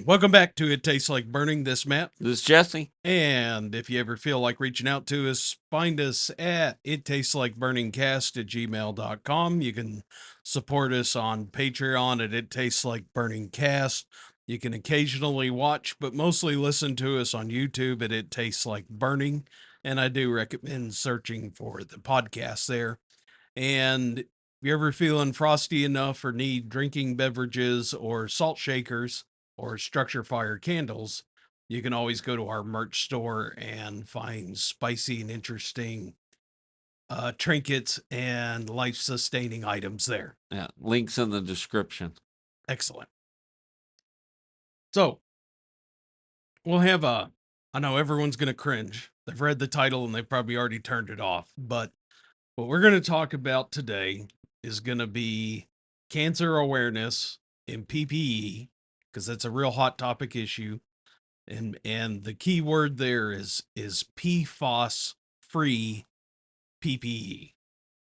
Welcome back to It Tastes Like Burning. This Matt. This is Jesse. And if you ever feel like reaching out to us, find us at ittasteslikeburningcast@gmail.com. You can support us on Patreon at It Tastes Like Burning Cast. You can occasionally watch, but mostly listen to us on YouTube at It Tastes Like Burning. And I do recommend searching for the podcast there. And if you're ever feeling frosty enough or need drinking beverages or salt shakers or structure fire candles, you can always go to our merch store and find spicy and interesting trinkets and life-sustaining items there. Yeah, links in the description. Excellent. So, we'll have I know everyone's going to cringe. They've read the title and they've probably already turned it off, but what we're going to talk about today is going to be cancer awareness in PPE, because that's a real hot topic issue. And the key word there is PFAS free PPE.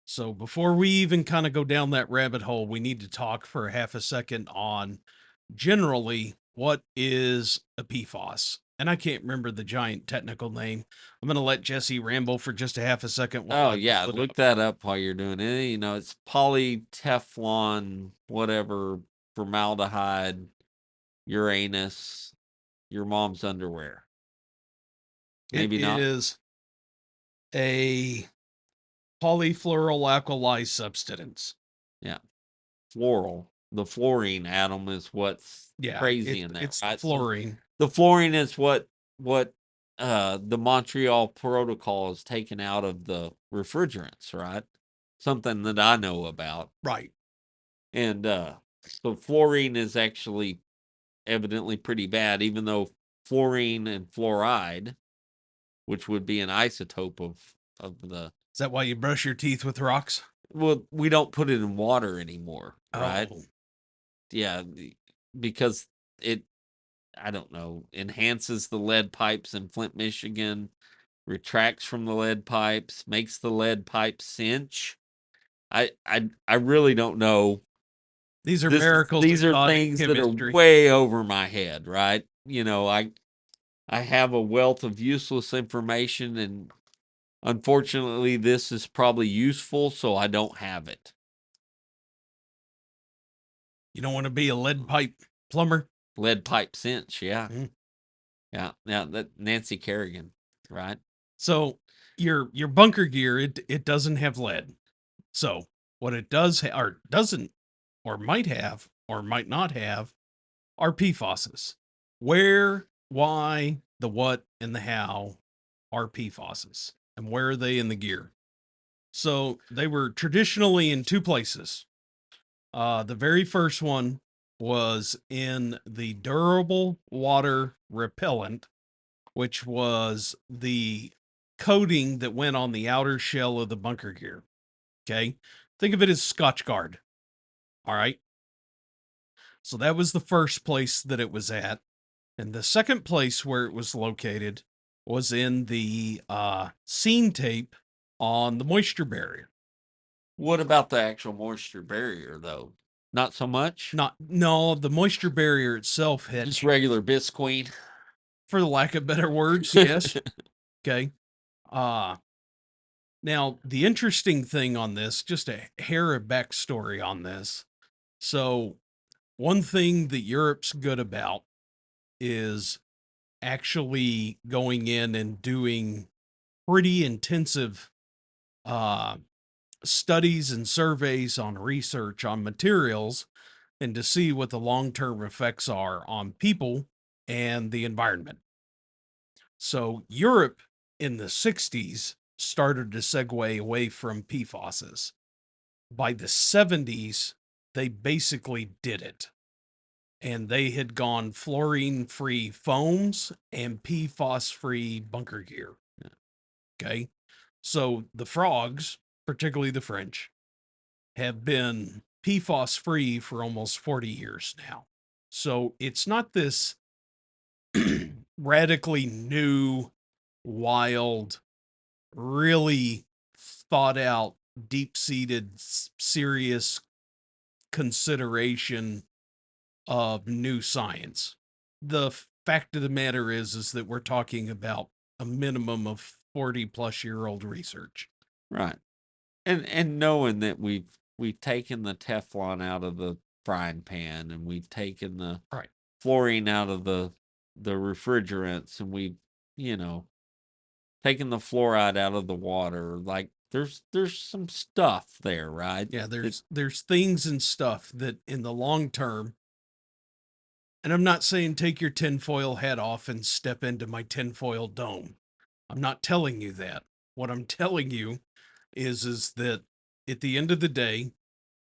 So before we even kind of go down that rabbit hole, we need to talk for half a second on generally what is a PFAS. And I can't remember the giant technical name. I'm going to let Jesse ramble for just a half a second. Oh, yeah. Look that up while you're doing it. You know, it's polyteflon, whatever, formaldehyde, Uranus, your mom's underwear. Maybe not. It is a polyfluoroalkyl substance. Yeah. Floral. The fluorine atom is what's crazy in there. It's right? fluorine. So the fluorine is what the Montreal Protocol is taken out of the refrigerants, right? Something that I know about. Right. And so fluorine is actually evidently pretty bad, even though fluorine and fluoride, which would be an isotope of the... Is that why you brush your teeth with rocks? Well, we don't put it in water anymore, right? Oh. Yeah, because it, I don't know, enhances the lead pipes in Flint, Michigan, retracts from the lead pipes, makes the lead pipes cinch. I really don't know. These are miracles. These are things that are way over my head, right? You know, I have a wealth of useless information, and unfortunately, this is probably useful, so I don't have it. You don't want to be a lead pipe plumber? Lead pipe cinch, yeah. Mm. Yeah, that Nancy Kerrigan, right? So your bunker gear, it doesn't have lead. So what it does or doesn't, or might have, or might not have, are PFASs. Where, why, the what, and the how are PFASs, and where are they in the gear? So they were traditionally in two places. The very first one was in the durable water repellent, which was the coating that went on the outer shell of the bunker gear. Okay. Think of it as Scotch Guard. All right. So that was the first place that it was at. And the second place where it was located was in the seam tape on the moisture barrier. What about the actual moisture barrier, though? Not so much? No, the moisture barrier itself had... Just regular bisqueen? For the lack of better words, yes. Okay. Now, the interesting thing on this, just a hair of backstory on this. So, one thing that Europe's good about is actually going in and doing pretty intensive studies and surveys on research on materials and to see what the long-term effects are on people and the environment. So Europe in the 60s started to segue away from PFASs. By the 70s, they basically did it. And they had gone fluorine-free foams and PFAS-free bunker gear. Okay? So the frogs, particularly the French, have been PFAS-free for almost 40 years now. So it's not this radically new, wild, really thought out, deep-seated, serious consideration of new science. the fact of the matter is that we're talking about a minimum of 40-plus-year-old research. Right. And knowing that we've taken the Teflon out of the frying pan, and we've taken the Right. fluorine out of the refrigerants, and we've, you know, taken the fluoride out of the water. Like there's some stuff there, right? Yeah, That there's things and stuff that in the long term, and I'm not saying take your tinfoil hat off and step into my tinfoil dome. I'm not telling you that. What I'm telling you is that at the end of the day,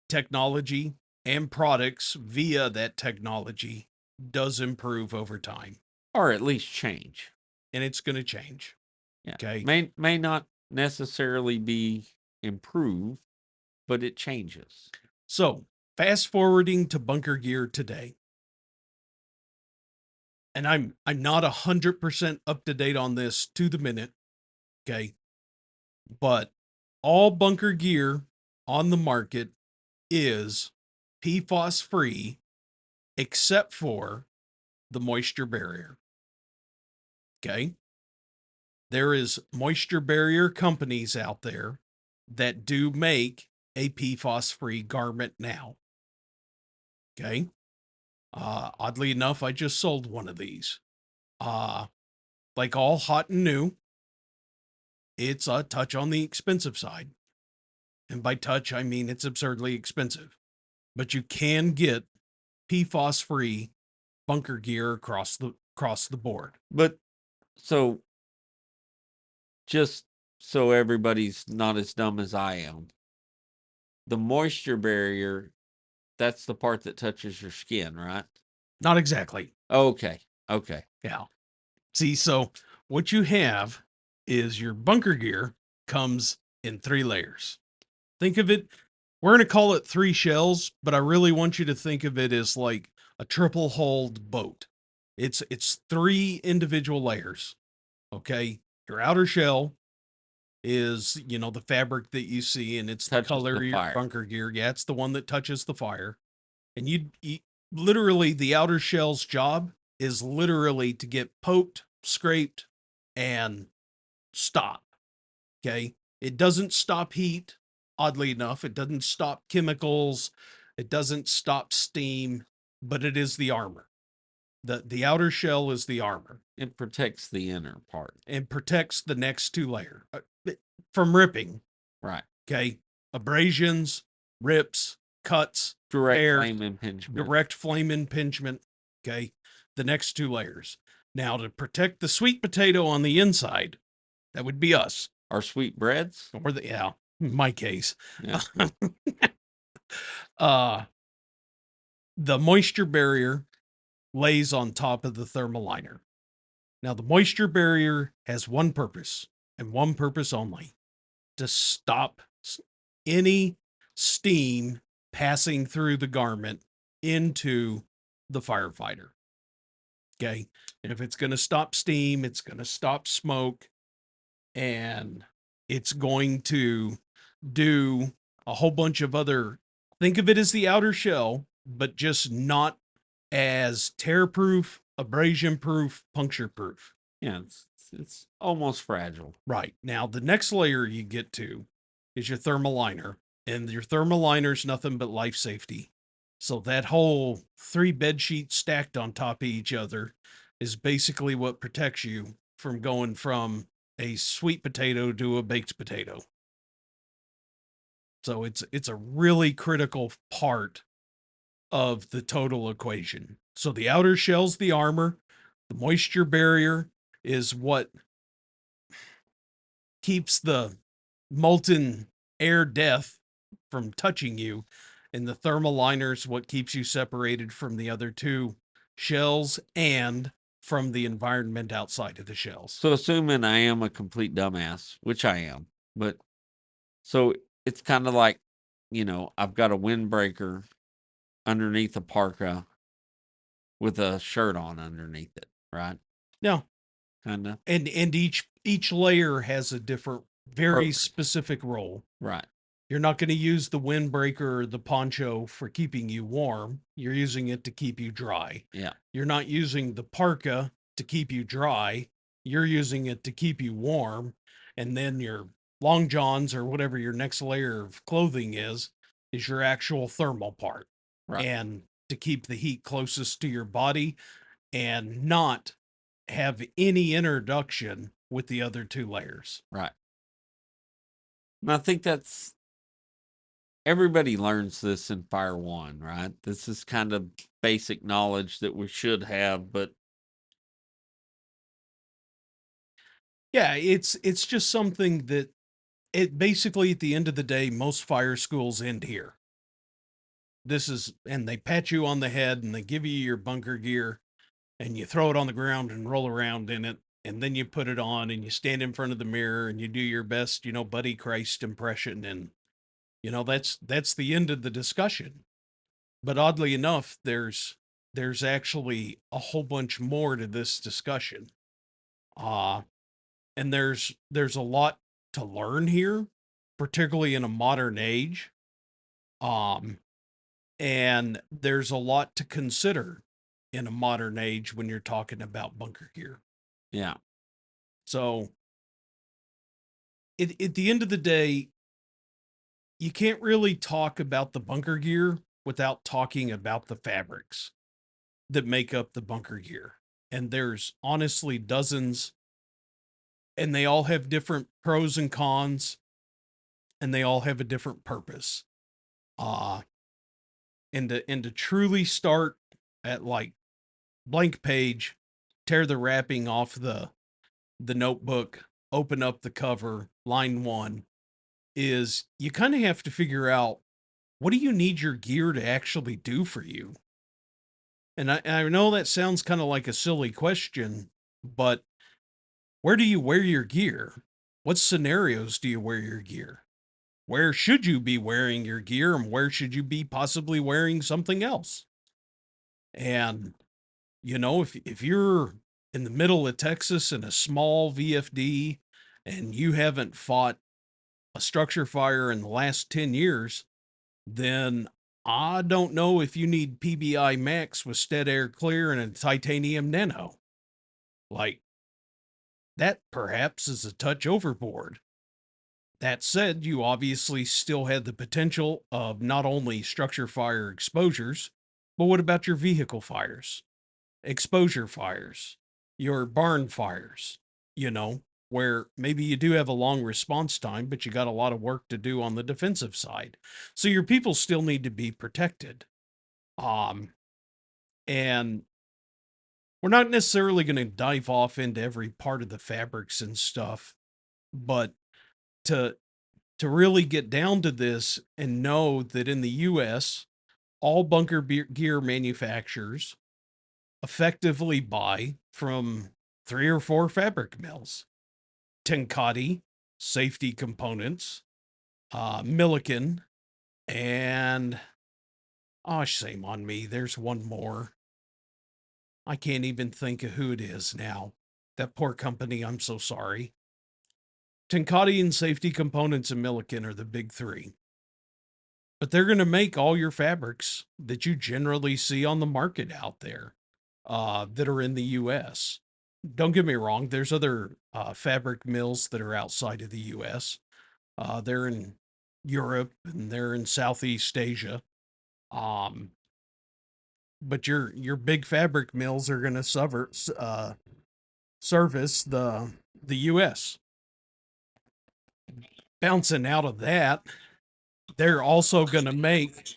technology and products via that technology does improve over time, or at least change. and it's going to change. Yeah. Okay. May not necessarily be improved, but it changes. So fast forwarding to bunker gear today, and I'm not 100% up to date on this to the minute. Okay. But all bunker gear on the market is PFAS free except for the moisture barrier. Okay. There is moisture barrier companies out there that do make a PFAS free garment now. Okay. Oddly enough, I just sold one of these. Like all hot and new, it's a touch on the expensive side. And by touch, I mean it's absurdly expensive. But you can get PFAS free bunker gear across the board. But so just so everybody's not as dumb as I am, the moisture barrier, that's the part that touches your skin, right? Not exactly. Okay. Okay. Yeah. See, so what you have is your bunker gear comes in 3 layers. Think of it, we're going to call it 3 shells, but I really want you to think of it as like a triple hulled boat. It's 3 individual layers. Okay? Your outer shell is, the fabric that you see, and it's the Touches color the of your fire. bunker gear. Yeah, it's the one that touches the fire. And you literally, the outer shell's job is literally to get poked, scraped, and stop. Okay. It doesn't stop heat. Oddly enough, it doesn't stop chemicals. It doesn't stop steam, but it is the armor. The outer shell is the armor It protects the inner part. and protects the next 2 layer from ripping. Right. Okay. Abrasions, rips, cuts, Direct tears, flame impingement. direct flame impingement. Okay. The next 2 layers. Now, to protect the sweet potato on the inside, that would be us. Our sweet breads. Or in my case. Yeah. The moisture barrier lays on top of the thermal liner. Now, the moisture barrier has one purpose and one purpose only: to stop any steam passing through the garment into the firefighter. Okay. And if it's going to stop steam, it's going to stop smoke, and it's going to do a whole bunch of other, think of it as the outer shell, but just not as tear proof, abrasion proof, puncture proof. Yeah, it's almost fragile. Right. Now, the next layer you get to is your thermal liner, and your thermal liner is nothing but life safety. So that whole 3 bed sheets stacked on top of each other is basically what protects you from going from a sweet potato to a baked potato. So it's a really critical part of the total equation. So the outer shell's the armor, the moisture barrier is what keeps the molten air death from touching you, and the thermal liner's what keeps you separated from the other 2 shells and from the environment outside of the shells. So assuming I am a complete dumbass, which I am, but so it's kind of like, I've got a windbreaker underneath a parka with a shirt on underneath it, right? Yeah. Kind of. And each layer has a different, very Or- specific role. Right. You're not going to use the windbreaker or the poncho for keeping you warm. You're using it to keep you dry. Yeah. You're not using the parka to keep you dry. You're using it to keep you warm. And then your long johns or whatever your next layer of clothing is your actual thermal part. Right. And to keep the heat closest to your body and not have any introduction with the other two layers. Right. And I think that's everybody learns this in Fire One, right? This is kind of basic knowledge that we should have, but Yeah, it's just something that it basically at the end of the day, most fire schools end here. This is, and they pat you on the head and they give you your bunker gear and you throw it on the ground and roll around in it. And then you put it on and you stand in front of the mirror and you do your best, Buddy Christ impression. And, that's the end of the discussion. But oddly enough, there's actually a whole bunch more to this discussion. Uh, and there's a lot to learn here, particularly in a modern age. Um, and there's a lot to consider in a modern age when you're talking about bunker gear. yeah. So, at the end of the day, you can't really talk about the bunker gear without talking about the fabrics that make up the bunker gear. And there's honestly dozens, and they all have different pros and cons, and they all have a different purpose. Uh, and to truly start at like blank page, tear the wrapping off the notebook, open up the cover, line one, is you kind of have to figure out what do you need your gear to actually do for you? And I know that sounds kind of like a silly question, but where do you wear your gear? What scenarios do you wear your gear? Where should you be wearing your gear and where should you be possibly wearing something else? And if you're in the middle of Texas in a small VFD and you haven't fought a structure fire in the last 10 years, then I don't know if you need PBI Max with Stead Air Clear and a titanium nano. Like, that perhaps is a touch overboard. That said, you obviously still had the potential of not only structure fire exposures, but what about your vehicle fires, exposure fires, your barn fires, where maybe you do have a long response time, but you got a lot of work to do on the defensive side. So your people still need to be protected. Um, and we're not necessarily going to dive off into every part of the fabrics and stuff, but to really get down to this and know that in the US, all gear manufacturers effectively buy from 3 or 4 fabric mills. Tenkati, Safety Components, Milliken, and oh, shame on me. There's one more. I can't even think of who it is now. That poor company. I'm so sorry. Tenkati and Safety Components and Milliken are the big three. But they're going to make all your fabrics that you generally see on the market out there that are in the US. Don't get me wrong, there's other fabric mills that are outside of the US. They're in Europe and they're in Southeast Asia. Um, but your big fabric mills are going to service the US. Bouncing out of that, they're also going to make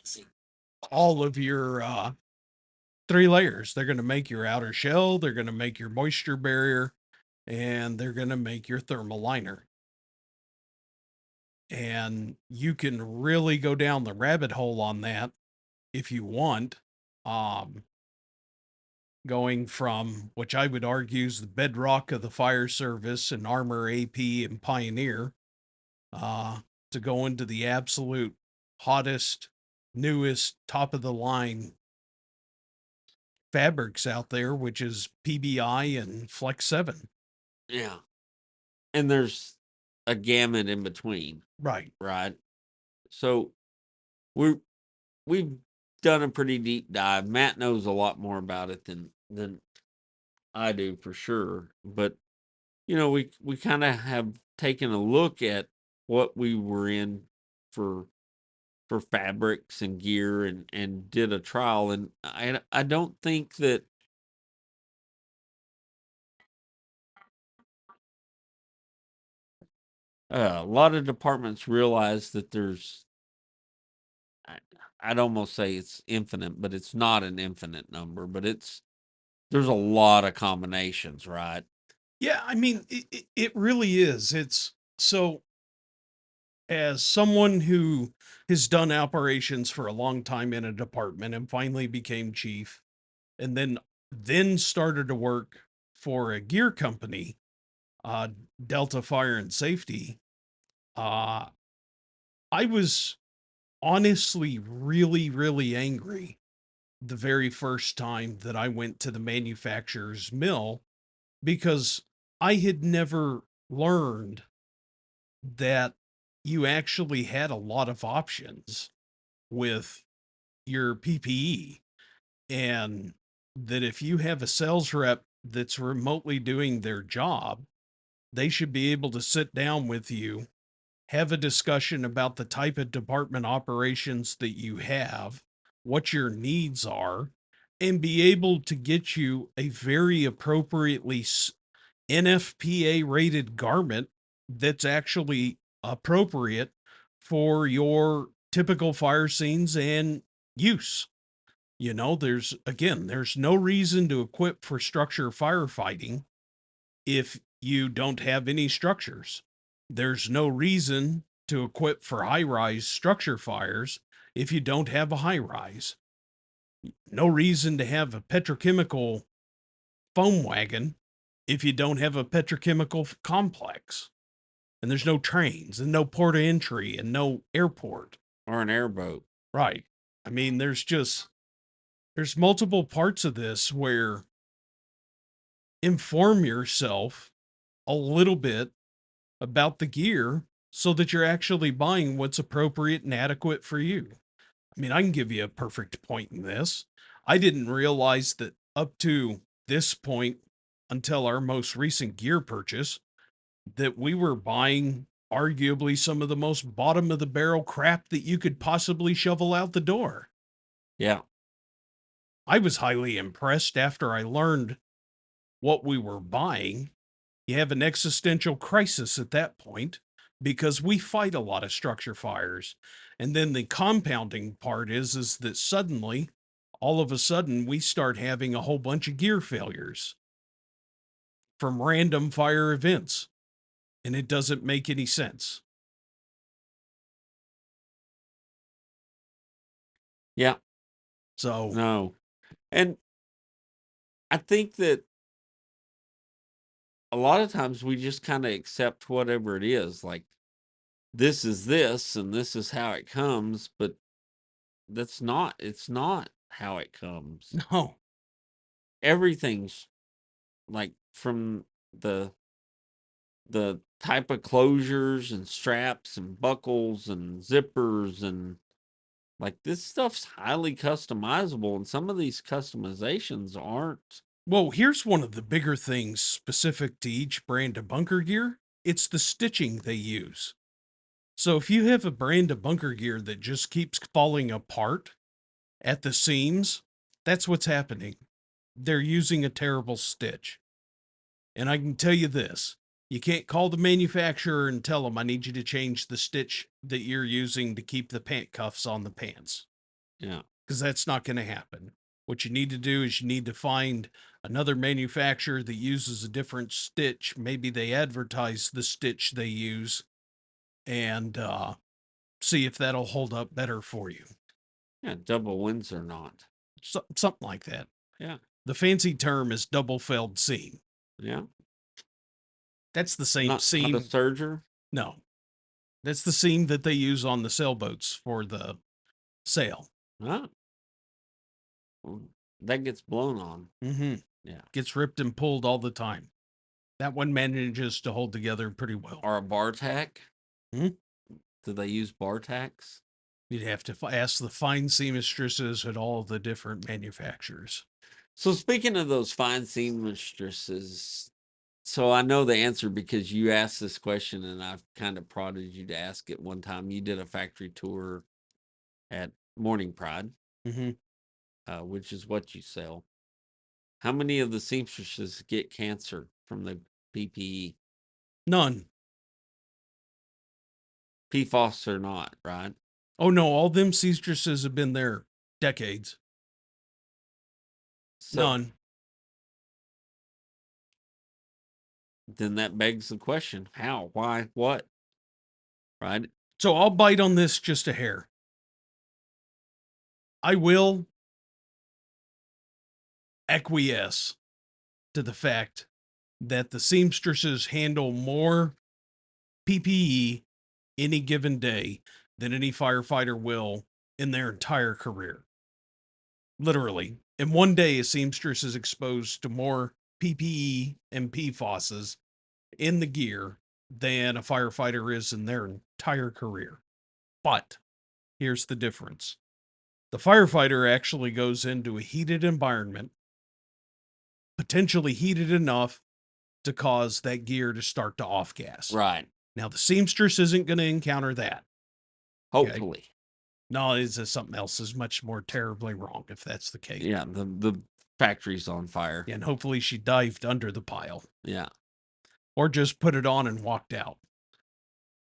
all of your 3 layers. They're going to make your outer shell, they're going to make your moisture barrier, and they're going to make your thermal liner. And you can really go down the rabbit hole on that if you want. Um, Going from, which I would argue is the bedrock of the fire service and Armor AP and Pioneer, to go into the absolute hottest, newest, top of the line fabrics out there, which is PBI and Flex 7. Yeah. And there's a gamut in between, Right. right? So we're we've done a pretty deep dive. Matt knows a lot more about it than I do for sure. But we kind of have taken a look at what we were in for fabrics and gear, and did a trial, and I don't think that a lot of departments realize that I- I'd almost say it's infinite, but it's not an infinite number, but there's a lot of combinations, right? Yeah, I mean, it really is. It's so, as someone who has done operations for a long time in a department and finally became chief, and then started to work for a gear company, uh, Delta Fire and Safety. Uh, I was honestly really, really angry the very first time that I went to the manufacturer's mill, because I had never learned that you actually had a lot of options with your PPE, and that if you have a sales rep that's remotely doing their job, they should be able to sit down with you, have a discussion about the type of department operations that you have, what your needs are, and be able to get you a very appropriately NFPA rated garment that's actually appropriate for your typical fire scenes and use. There's no reason to equip for structure firefighting if you don't have any structures. There's no reason to equip for high rise structure fires if you don't have a high rise. No reason to have a petrochemical foam wagon if you don't have a petrochemical complex. And there's no trains and no port of entry and no airport. Or an airboat. Right. I mean, there's multiple parts of this where inform yourself a little bit about the gear so that you're actually buying what's appropriate and adequate for you. I mean, I can give you a perfect point in this. I didn't realize that up to this point, until our most recent gear purchase, that we were buying arguably some of the most bottom of the barrel crap that you could possibly shovel out the door. Yeah. I was highly impressed after I learned what we were buying. You have an existential crisis at that point because we fight a lot of structure fires. And then the compounding part is that suddenly, all of a sudden, we start having a whole bunch of gear failures from random fire events, and it doesn't make any sense. Yeah. So, No. And I think that a lot of times we just kind of accept whatever it is. Like, this is this and this is how it comes, but it's not how it comes. no. Everything's like from the type of closures and straps and buckles and zippers, and like this stuff's highly customizable, and some of these customizations aren't. Well, here's one of the bigger things specific to each brand of bunker gear. It's the stitching they use. So if you have a brand of bunker gear that just keeps falling apart at the seams, that's what's happening. They're using a terrible stitch. And I can tell you this, you can't call the manufacturer and tell them, I need you to change the stitch that you're using to keep the pant cuffs on the pants, Yeah. because that's not going to happen. What you need to do is you need to find another manufacturer that uses a different stitch. Maybe they advertise the stitch they use, and see if that'll hold up better for you. Yeah, double Windsor knot. Something like that. Yeah. The fancy term is double felled seam. Yeah. That's the same Not a seam. serger. No, that's the seam that they use on the sailboats for the sail. Huh. Well, that gets blown on. Mm-hmm. Yeah. Gets ripped and pulled all the time. That one manages to hold together pretty well. Or a bar tack. Hmm? Do they use bar tacks? You'd have to ask the fine seamstresses at all the different manufacturers. So speaking of those fine seamstresses, so I know the answer because you asked this question and I've kind of prodded you to ask it one time. You did a factory tour at Morning Pride, Mm-hmm. which is what you sell. How many of the seamstresses get cancer from the PPE? None. PFOS or not, right? Oh no, all them seamstresses have been there decades. So None. then that begs the question: how, why, what? Right? So I'll bite on this just a hair. I will acquiesce to the fact that the seamstresses handle more PPE any given day than any firefighter will in their entire career. Literally, in one day, a seamstress is exposed to more PPE and PFOSs in the gear than a firefighter is in their entire career. But here's the difference. The firefighter actually goes into a heated environment, potentially heated enough to cause that gear to start to off gas. Right. Now, the seamstress isn't going to encounter that. Hopefully. No, it's something else is much more terribly wrong if that's the case. Yeah, the factory's on fire. And hopefully she dived under the pile. Yeah. Or just put it on and walked out.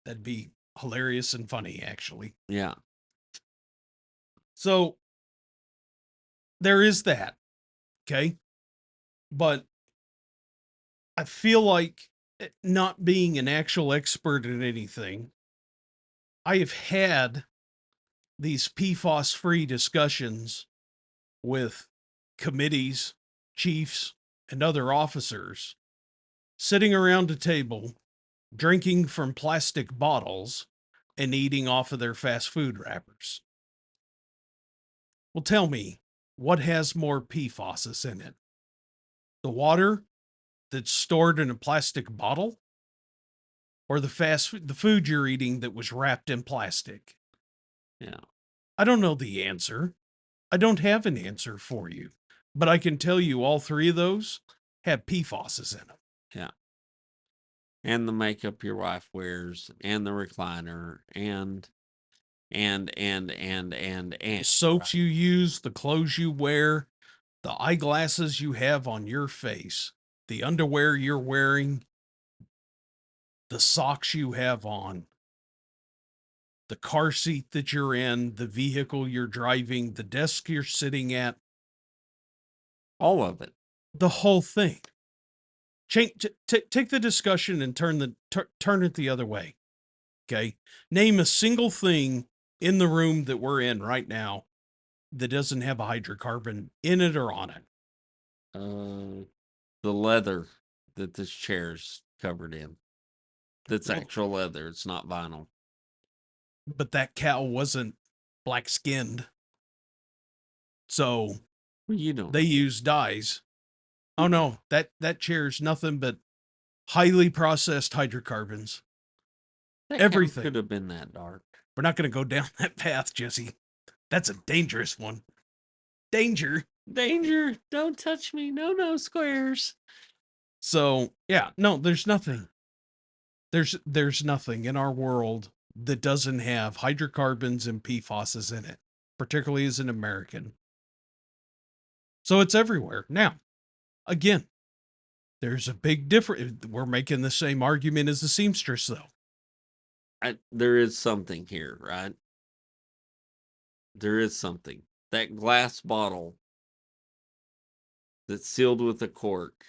That'd be hilarious and funny, actually. Yeah. So there is that. Okay. But I feel like not being an actual expert in anything, I have had these PFOS free discussions with committees, chiefs, and other officers sitting around a table, drinking from plastic bottles and eating off of their fast food wrappers. Well, tell me, what has more PFOS in it? The water that's stored in a plastic bottle, or the food you're eating that was wrapped in plastic? Yeah. I don't know the answer. I don't have an answer for you, but I can tell you all three of those have PFOSs in them. Yeah. And the makeup your wife wears, and the recliner, and The soaps right? you use, the clothes you wear, the eyeglasses you have on your face, the underwear you're wearing, the socks you have on, the car seat that you're in, the vehicle you're driving, the desk you're sitting at, All of it. the whole thing. Take the discussion and turn it the other way. Okay. Name a single thing in the room that we're in right now that doesn't have a hydrocarbon in it or on it. The leather that this chair's covered in. That's Well, actual leather. It's not vinyl. but that cow wasn't black skinned. So Well, you don't they know. use dyes. Oh no, that chair's nothing but highly processed hydrocarbons. That Everything. could have been that dark. We're not going to go down that path, Jesse. That's a dangerous one. Danger. Danger! Don't touch me. No squares. So, yeah, no, there's nothing. There's nothing in our world that doesn't have hydrocarbons and PFOSs in it, particularly as an American. So it's everywhere. Now, again, there's a big difference. We're making the same argument as the seamstress, though. There is something here, right? There is something. That glass bottle that's sealed with a cork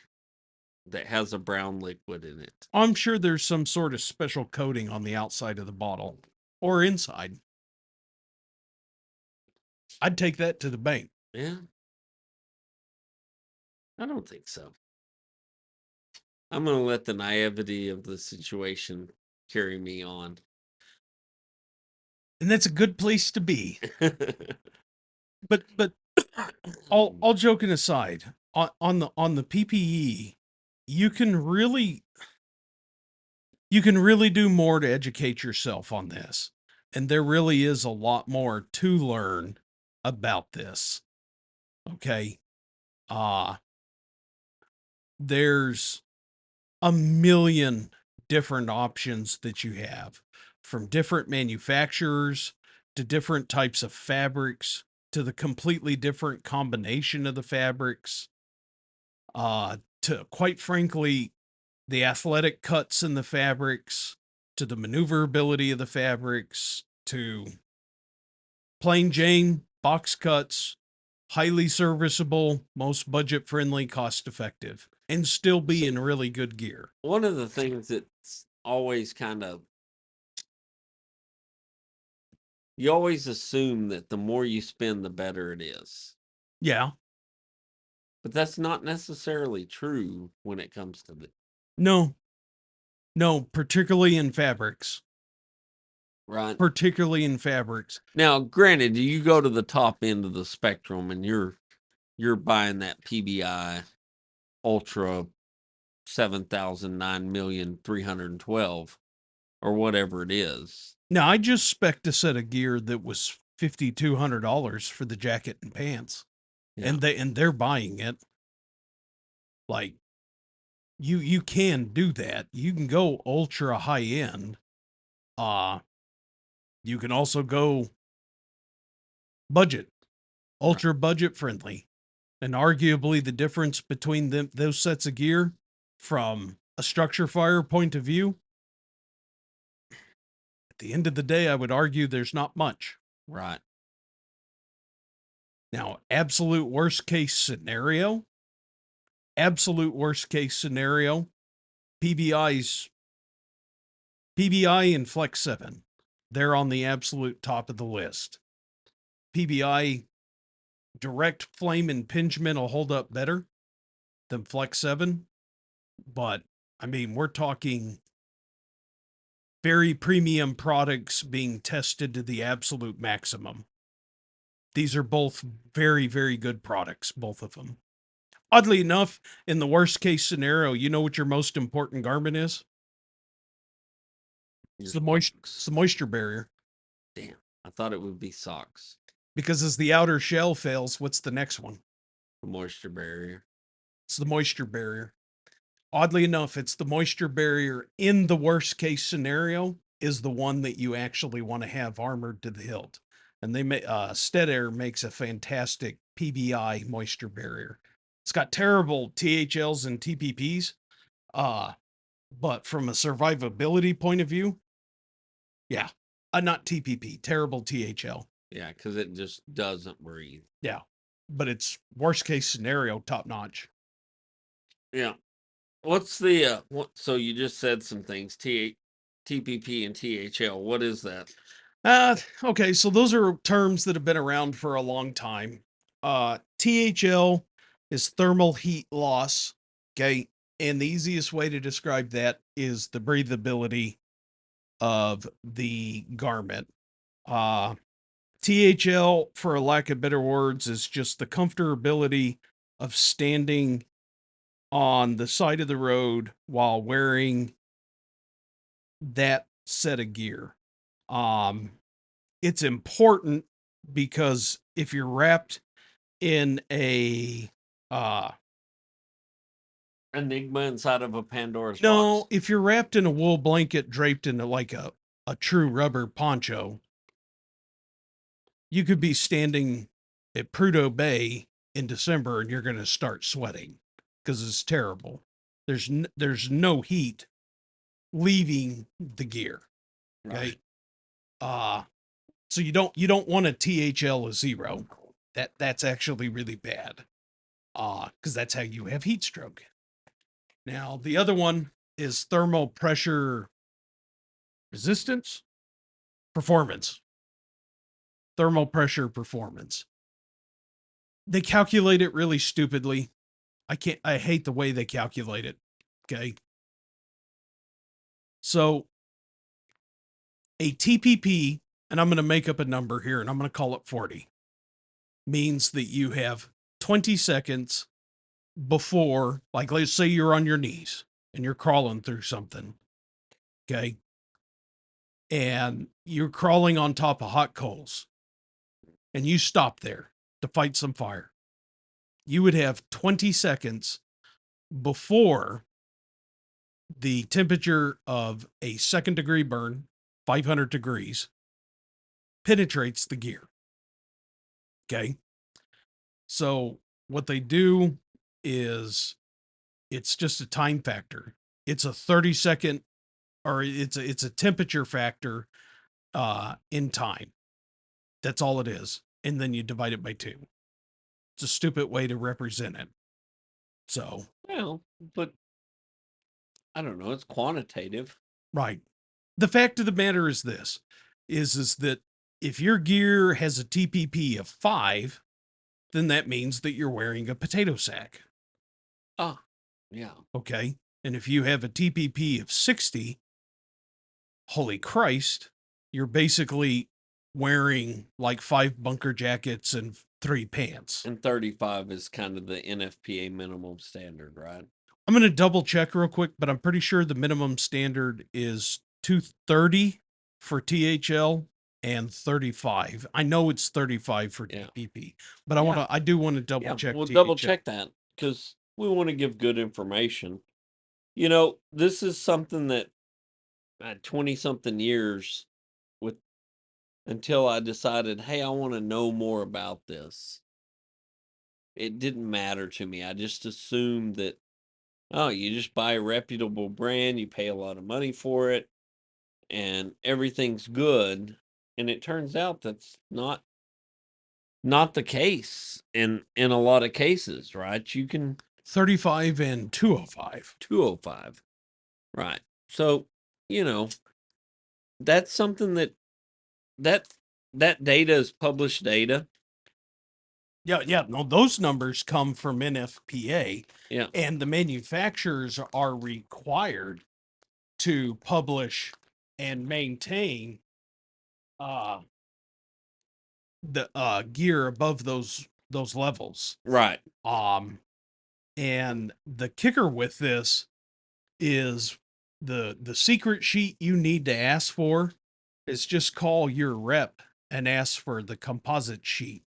that has a brown liquid in it. I'm sure there's some sort of special coating on the outside of the bottle or inside. I'd take that to the bank. Yeah. I don't think so. I'm going to let the naivety of the situation carry me on. And that's a good place to be. But all joking aside, on the PPE, you can really do more to educate yourself on this. And there really is a lot more to learn about this. Okay. Uh, there's a million different options that you have, from different manufacturers to different types of fabrics to the completely different combination of the fabrics, to, quite frankly, the athletic cuts in the fabrics, to the maneuverability of the fabrics, to plain Jane box cuts, highly serviceable, most budget friendly, cost effective, and still be in really good gear. One of the things that's always you always assume that the more you spend, the better it is. Yeah. But that's not necessarily true when it comes to the No, no, particularly in fabrics. right. Particularly in fabrics. Now, granted, you go to the top end of the spectrum and you're buying that PBI Ultra 7,000, 9,312,000 or whatever it is. Now, I just spec'd a set of gear that was $5,200 for the jacket and pants, Yeah. and they're buying it. Like, you can do that. You can go ultra high end. You can also go budget, ultra budget friendly. And arguably the difference between those sets of gear from a structure fire point of view, at the end of the day, I would argue there's not much. Right. Now, absolute worst case scenario, PBI's PBI and Flex 7. They're on the absolute top of the list. PBI direct flame impingement will hold up better than Flex 7, but I mean, we're talking very premium products being tested to the absolute maximum. These are both very, very good products, both of them. Oddly enough, in the worst case scenario, you know what your most important garment is? It's the moisture barrier. Damn. I thought it would be socks. Because as the outer shell fails, what's the next one? The moisture barrier. It's the moisture barrier. Oddly enough, it's the moisture barrier in the worst case scenario is the one that you actually want to have armored to the hilt. And they Stead Air makes a fantastic PBI moisture barrier. It's got terrible THLs and TPPs, but from a survivability point of view, yeah, not TPP, terrible THL. Yeah, because it just doesn't breathe. Yeah, but it's worst case scenario, top notch. Yeah. What's the so you just said some things, TPP and THL. What is that? Okay, so those are terms that have been around for a long time. THL is thermal heat loss. Okay, and the easiest way to describe that is the breathability of the garment. THL, for a lack of better words, is just the comfortability of standing on the side of the road while wearing that set of gear. It's important because if you're wrapped in a Enigma inside of a Pandora's no, box. if you're wrapped in a wool blanket draped in like a true rubber poncho, you could be standing at Prudhoe Bay in December and you're going to start sweating because it's terrible. There's no heat leaving the gear. Okay. Right. So you don't want a THL of 0. That's actually really bad. Because that's how you have heat stroke. Now the other one is thermal pressure resistance performance. Thermal pressure performance. They calculate it really stupidly. I hate the way they calculate it. Okay. So a TPP, and I'm going to make up a number here and I'm going to call it 40, means that you have 20 seconds before, like, let's say you're on your knees and you're crawling through something. Okay. and you're crawling on top of hot coals and you stop there to fight some fire, you would have 20 seconds before the temperature of a second degree burn, 500 degrees, penetrates the gear. Okay. So what they do is it's just a time factor. It's a 30-second, or it's a temperature factor in time. That's all it is. And then you divide it by 2. It's a stupid way to represent it. So, Well, but I don't know. It's quantitative. right. The fact of the matter is this is that if your gear has a TPP of 5, then that means that you're wearing a potato sack. Ah, yeah. Okay. And if you have a TPP of 60, holy Christ, you're basically wearing like 5 bunker jackets and 3 pants. And 35 is kind of the NFPA minimum standard, right? I'm going to double check real quick, but I'm pretty sure the minimum standard is 230 for THL and 35. I know it's 35 for Yeah. TPP, but I do want to double Yeah, check. we'll THL. double check that because we want to give good information. You know, this is something that at 20 something years with until I decided, hey, I want to know more about this. It didn't matter to me. I just assumed that, oh, you just buy a reputable brand, you pay a lot of money for it, and everything's good. And it turns out that's not the case in a lot of cases, right? You can 35 and 205. 205. Right. So, you know, that's something that that data is published data. Yeah, no, those numbers come from NFPA, Yeah. and the manufacturers are required to publish and maintain uh the gear above those levels. Right. And the kicker with this is the secret sheet you need to ask for is just call your rep and ask for the composite sheet.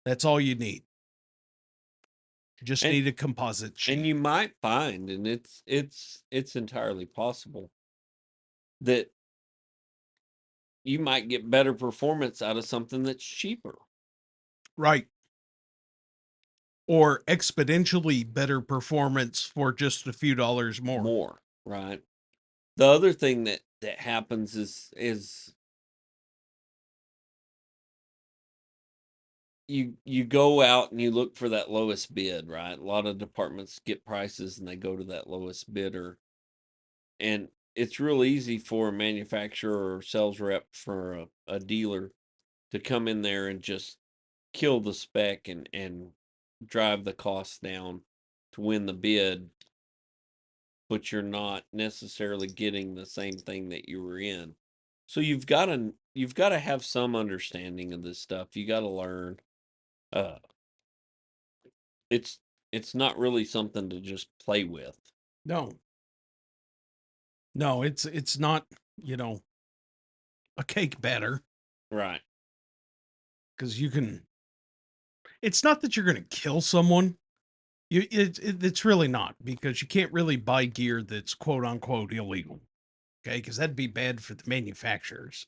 That's all you need. You just And need a composite sheet. and you might find, and it's entirely possible that you might get better performance out of something that's cheaper. Right. Or exponentially better performance for just a few dollars more. More, right? The other thing that happens is you go out and you look for that lowest bid, right? A lot of departments get prices and they go to that lowest bidder. And it's real easy for a manufacturer or sales rep for a dealer to come in there and just kill the spec and drive the costs down to win the bid, but you're not necessarily getting the same thing that you were in. So you've got to have some understanding of this stuff. You got to learn. Uh, it's it's not really something to just play with. No. No, it's not, you know, a cake batter, Right. because you can, it's not that you're going to kill someone. It's really not, because you can't really buy gear that's quote unquote illegal. Okay, because that'd be bad for the manufacturers.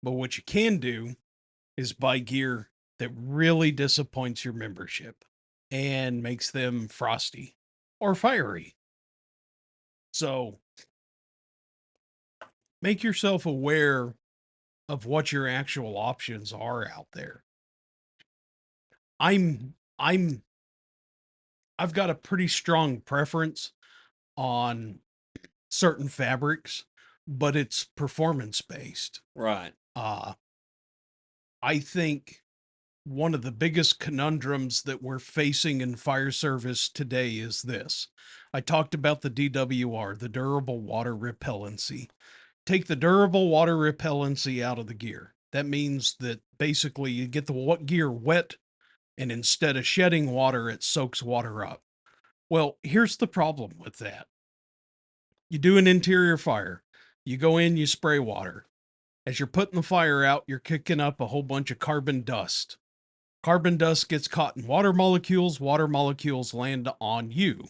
But what you can do is buy gear that really disappoints your membership and makes them frosty or fiery. So make yourself aware of what your actual options are out there. I'm I'm I've got a pretty strong preference on certain fabrics, but it's performance based. Right. Uh I think one of the biggest conundrums that we're facing in fire service today is this. I talked about the DWR, the durable water repellency. Take the durable water repellency out of the gear. That means that basically you get the gear wet, and instead of shedding water, it soaks water up. Well, here's the problem with that. You do an interior fire. You go in, you spray water. As you're putting the fire out, you're kicking up a whole bunch of carbon dust. Carbon dust gets caught in water molecules land on you.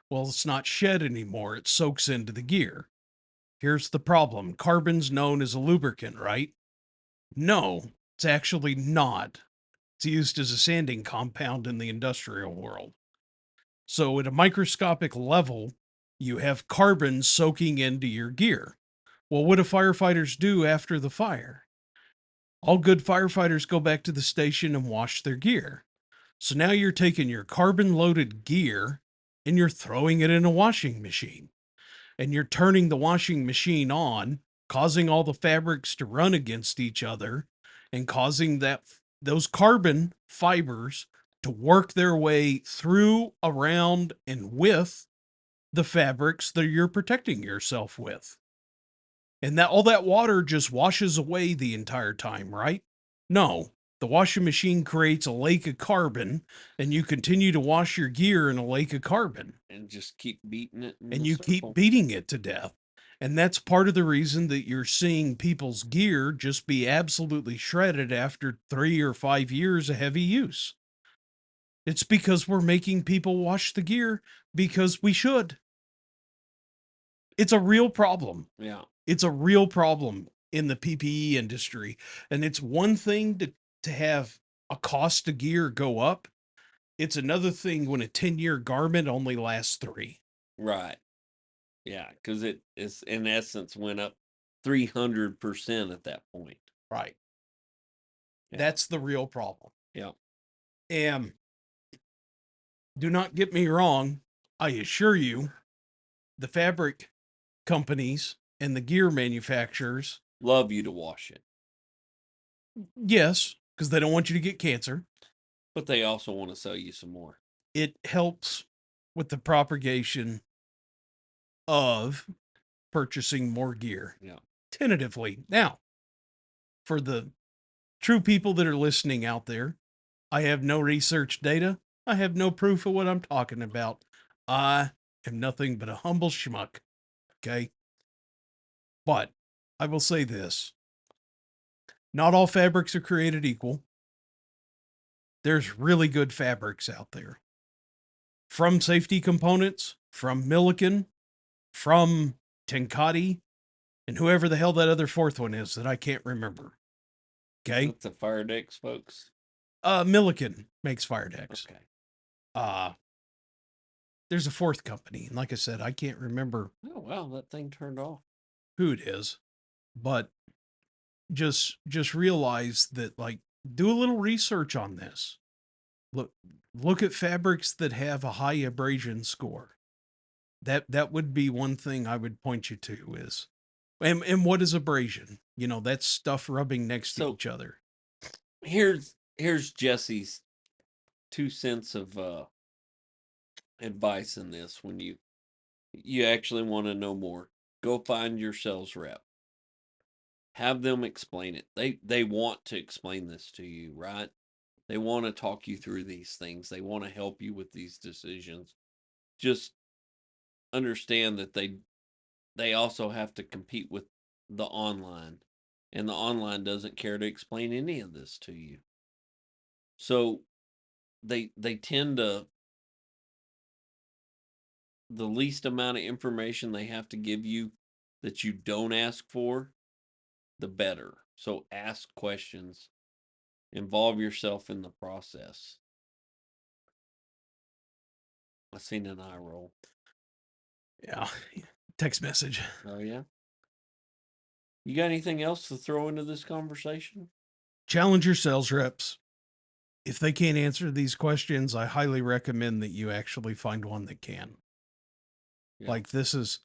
Well, it's not shed anymore, it soaks into the gear. Here's the problem: carbon's known as a lubricant, right? No, it's actually not. It's used as a sanding compound in the industrial world. So, at a microscopic level, you have carbon soaking into your gear. Well, what do firefighters do after the fire? All good firefighters go back to the station and wash their gear. So now you're taking your carbon loaded gear and you're throwing it in a washing machine. And you're turning the washing machine on, causing all the fabrics to run against each other and causing those carbon fibers to work their way through, around, and with the fabrics that you're protecting yourself with. And that all that water just washes away the entire time, right? No. The washing machine creates a lake of carbon, and you continue to wash your gear in a lake of carbon. And just keep beating it in And the you circle. keep beating it to death. And that's part of the reason that you're seeing people's gear just be absolutely shredded after 3 or 5 years of heavy use. It's because we're making people wash the gear because we should. It's a real problem. Yeah. It's a real problem in the PPE industry. And it's one thing to have a cost of gear go up. It's another thing when a 10-year garment only lasts 3. Right. Yeah, because it is in essence went up 300% at that point. Right. Yeah. That's the real problem. Yeah. And do not get me wrong. I assure you, the fabric companies and the gear manufacturers, Love you to wash it, yes, because they don't want you to get cancer. but they also want to sell you some more. It helps with the propagation of purchasing more gear. Yeah. Tentatively. Now, for the true people that are listening out there, I have no research data. I have no proof of what I'm talking about. I am nothing but a humble schmuck. Okay. But I will say this: not all fabrics are created equal. There's really good fabrics out there. From Safety Components, from Milliken, from Tenkati, and whoever the hell that other fourth one is that I can't remember. Okay. That's the fire decks, folks. Milliken makes fire decks. Okay. There's a fourth company, and like I said, I can't remember Oh wow, that thing turned off. who it is, but just realize that, like, do a little research on this. Look at fabrics that have a high abrasion score. That would be one thing I would point you to is, and what is abrasion? You know, that's stuff rubbing next to So- each other. Here's Jesse's 2 cents of advice in this. When you actually want to know more, go find your sales rep. Have them explain it. They want to explain this to you, right? They want to talk you through these things. They want to help you with these decisions. Just understand that they also have to compete with the online, and the online doesn't care to explain any of this to you. So they tend to, the least amount of information they have to give you that you don't ask for, the better. So ask questions, involve yourself in the process. I seen an eye roll. Yeah. Text message. Oh yeah. You got anything else to throw into this conversation? Challenge your sales reps. If they can't answer these questions, I highly recommend that you actually find one that can. Yeah. Like, this is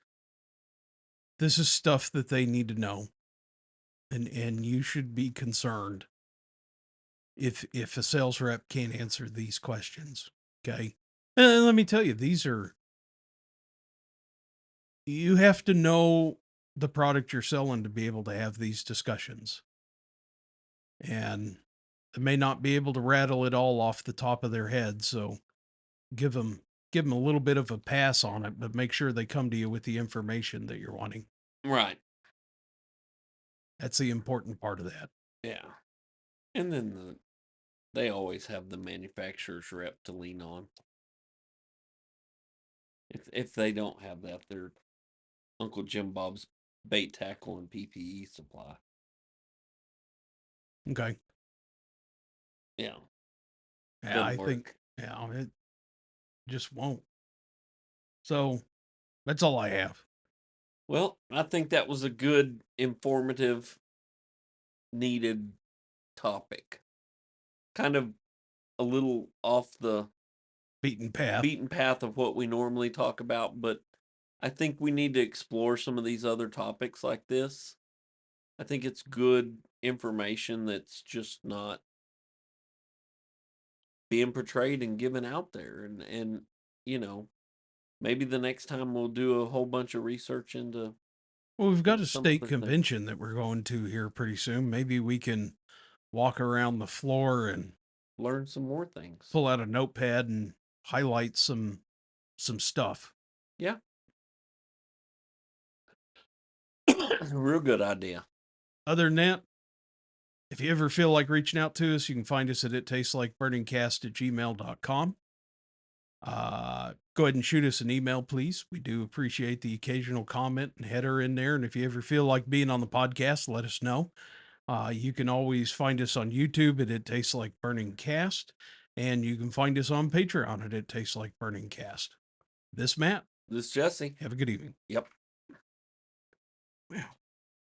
stuff that they need to know. And you should be concerned if a sales rep can't answer these questions. Okay. And let me tell you, you have to know the product you're selling to be able to have these discussions. And they may not be able to rattle it all off the top of their head. So give them a little bit of a pass on it, but make sure they come to you with the information that you're wanting. Right. That's the important part of that. Yeah. And then they always have the manufacturer's rep to lean on. If they don't have that, they're Uncle Jim Bob's bait tackle and PPE supply. Okay. Yeah. Yeah, Doesn't I think, work. yeah, it just won't. So that's all I have. Well, I think that was a good, informative, needed topic. Kind of a little off the Beaten path. beaten path of what we normally talk about, but I think we need to explore some of these other topics like this. I think it's good information that's just not being portrayed and given out there. And you know, maybe the next time we'll do a whole bunch of research into Well, we've got a some state other things. convention that we're going to here pretty soon. Maybe we can walk around the floor and Learn some more things. pull out a notepad and highlight some stuff. Yeah. Real good idea. Other than that, if you ever feel like reaching out to us, you can find us at ittasteslikeburningcast@gmail.com. Go ahead and shoot us an email, please. We do appreciate the occasional comment and header in there. And if you ever feel like being on the podcast, let us know. You can always find us on YouTube at It Tastes Like Burning Cast, and you can find us on Patreon at It Tastes Like Burning Cast. This Matt. This Jesse. Have a good evening. Yep. Wow.